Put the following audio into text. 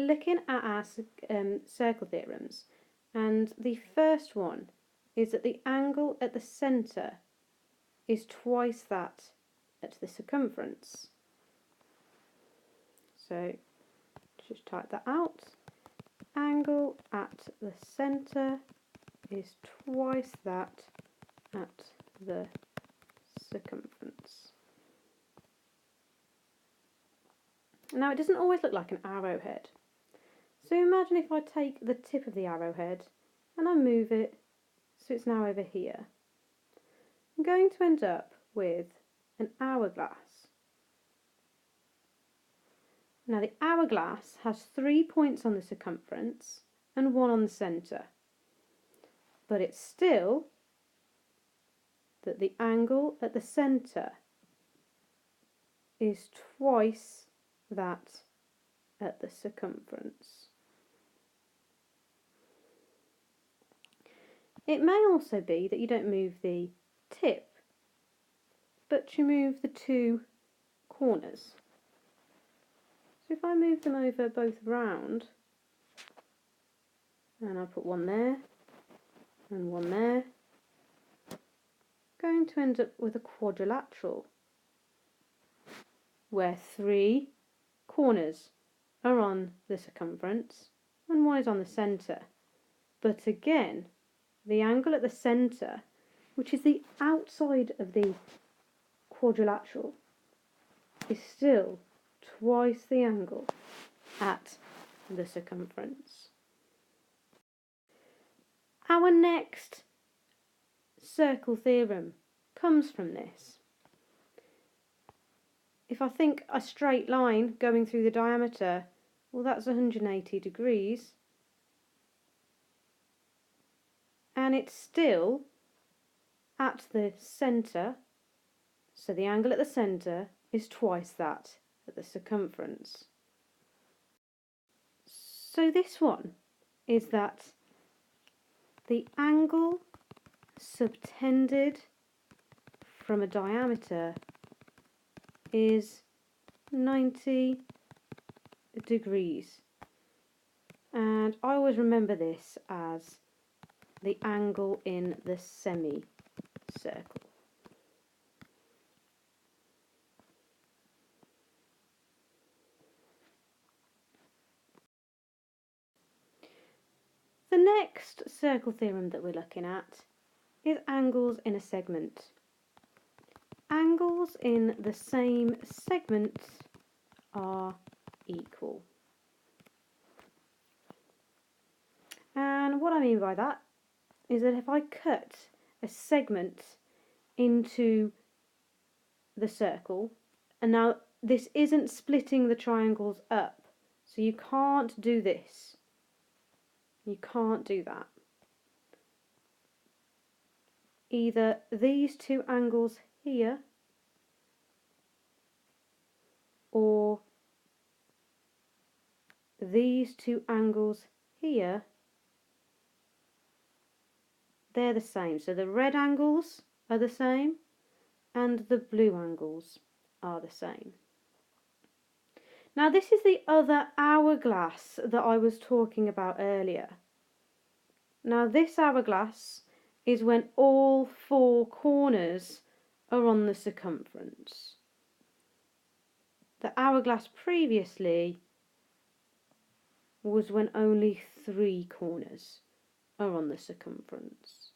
Looking at our circle theorems, and the first one is that the angle at the centre is twice that at the circumference. So just type that out. Angle at the centre is twice that at the circumference. Now it doesn't always look like an arrowhead. So imagine if I take the tip of the arrowhead and I move it so it's now over here. I'm going to end up with an hourglass. Now the hourglass has 3 points on the circumference and 1 on the centre, but it's still that the angle at the centre is twice that at the circumference. It may also be that you don't move the tip, but you move the 2 corners. So if I move them over both round, and I put one there and one there, I'm going to end up with a quadrilateral where 3 corners are on the circumference and 1 is on the centre. But again, the angle at the centre, which is the outside of the quadrilateral, is still twice the angle at the circumference. Our next circle theorem comes from this. If I think a straight line going through the diameter, well, that's 180 degrees. And it's still at the centre, so the angle at the centre is twice that at the circumference. So this one is that the angle subtended from a diameter is 90 degrees, and I always remember this as the angle in the semicircle. The next circle theorem that we're looking at is angles in a segment. Angles in the same segment are equal. And what I mean by that is that if I cut a segment into the circle, and now this isn't splitting the triangles up, so you can't do this. You can't do that. Either these 2 angles here or these 2 angles here, they're the same. So the red angles are the same and the blue angles are the same. Now this is the other hourglass that I was talking about earlier. Now this hourglass is when all 4 corners are on the circumference. The hourglass previously was when only 3 corners are on the circumference.